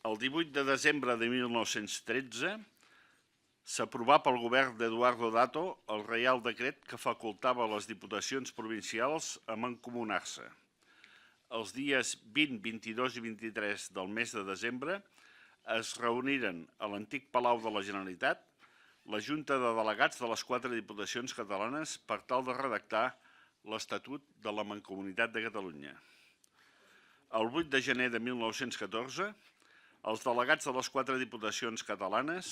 El 18 de desembre de 1913 s'aprovà pel govern d'Eduardo Dato el Reial Decret que facultava les diputacions provincials a mancomunar-se. Els dies 20, 22 i 23 del mes de desembre es reuniren a l'antic Palau de la Generalitat la Junta de Delegats de les 4 diputacions catalanes per tal de redactar l'Estatut de la Mancomunitat de Catalunya. El 8 de gener de 1914, els delegats de les 4 diputacions catalanes,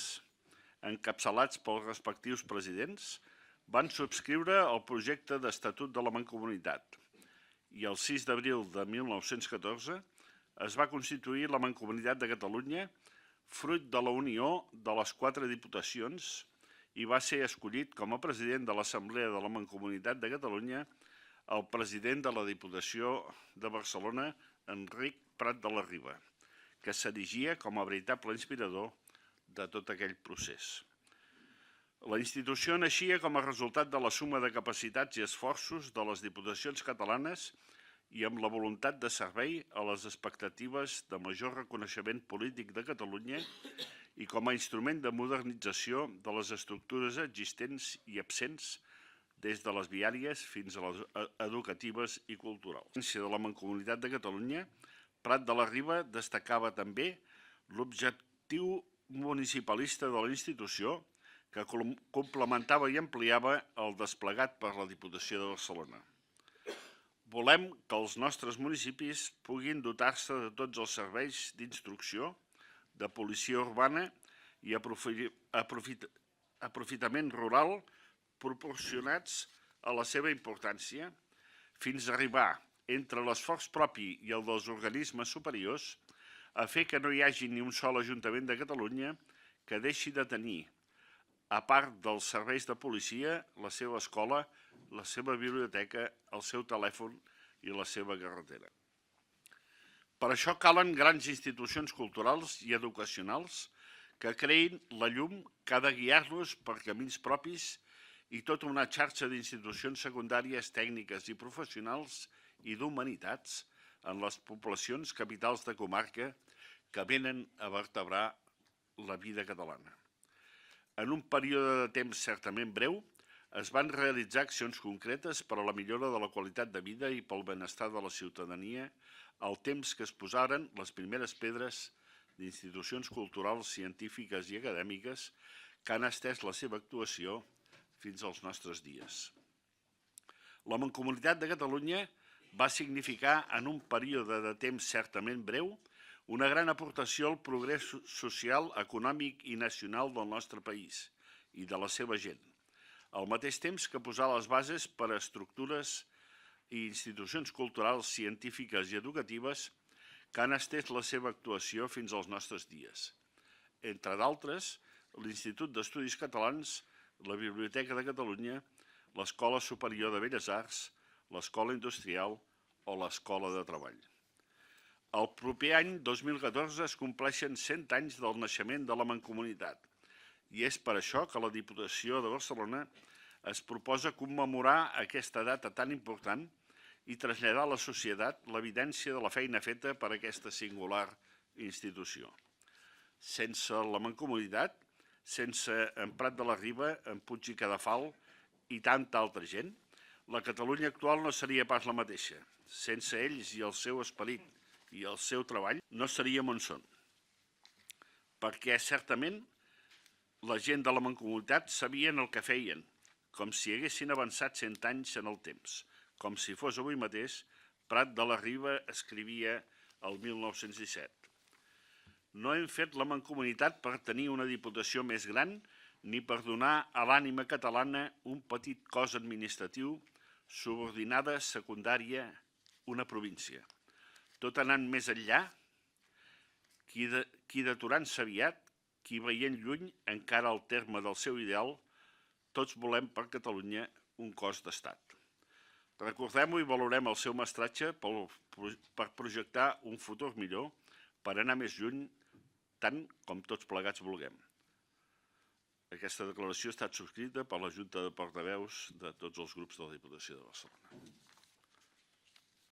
encapçalats pels respectius presidents, van subscriure el projecte d'Estatut de la Mancomunitat i el 6 d'abril de 1914 es va constituir la Mancomunitat de Catalunya, fruit de la unió de les 4 diputacions, i va ser escollit com a president de l'Assemblea de la Mancomunitat de Catalunya el president de la Diputació de Barcelona, Enric Prat de la Riba, que s'erigia com a veritable inspirador de tot aquell procés. La institució naixia com a resultat de la suma de capacitats i esforços de les diputacions catalanes i amb la voluntat de servei a les expectatives de major reconeixement polític de Catalunya i com a instrument de modernització de les estructures existents i absents des de les viàries fins a les educatives i culturals. A l'agència de la Mancomunitat de Catalunya, Prat de la Riba destacava també l'objectiu municipalista de la institució que complementava i ampliava el desplegat per la Diputació de Barcelona. Volem que els nostres municipis puguin dotar-se de tots els serveis d'instrucció, de policia urbana i aprofitament rural proporcionats a la seva importància, fins a arribar, entre l'esforç propi i el dels organismes superiors, a fer que no hi hagi ni un sol Ajuntament de Catalunya que deixi de tenir, a part dels serveis de policia, la seva escola, la seva biblioteca, el seu telèfon i la seva carretera. Per això calen grans institucions culturals i educacionals que creïn la llum que ha de guiar-los per camins propis i tota una xarxa d'institucions secundàries, tècniques i professionals i d'humanitats en les poblacions capitals de comarca que venen a vertebrar la vida catalana. En un període de temps certament breu, es van realitzar accions concretes per a la millora de la qualitat de vida i pel benestar de la ciutadania al temps que es posaren les primeres pedres d'institucions culturals, científiques i acadèmiques que han estès la seva actuació fins als nostres dies. La Mancomunitat de Catalunya va significar, en un període de temps certament breu, una gran aportació al progrés social, econòmic i nacional del nostre país i de la seva gent, al mateix temps que posar les bases per a estructures i institucions culturals, científiques i educatives que han estès la seva actuació fins als nostres dies. Entre d'altres, l'Institut d'Estudis Catalans, la Biblioteca de Catalunya, l'Escola Superior de Belles Arts, l'Escola Industrial o l'Escola de Treball. El proper any 2014 es compleixen 100 anys del naixement de la Mancomunitat i és per això que la Diputació de Barcelona es proposa commemorar aquesta data tan important i traslladar a la societat l'evidència de la feina feta per aquesta singular institució. Sense la Mancomunitat, sense en Prat de la Riba, en Puig i Cadafalch i tanta altra gent, la Catalunya actual no seria pas la mateixa. Sense ells i el seu esperit i el seu treball no seríem on són. Perquè certament la gent de la Mancomunitat sabien el que feien, com si haguessin avançat 100 anys en el temps, com si fos avui mateix, Prat de la Riba escrivia el 1917. No hem fet la Mancomunitat per tenir una diputació més gran ni per donar a l'ànima catalana un petit cos administratiu subordinada, secundària, una província. Tot anant més enllà, qui d'aturant-se aviat, qui veient lluny encara al terme del seu ideal, tots volem per Catalunya un cos d'estat. Recordem-ho i valorem el seu mestratge per projectar un futur millor, per anar més lluny, tant com tots plegats vulguem. Aquesta declaració ha estat subscrita per la Junta de Portaveus de tots els grups de la Diputació de Barcelona.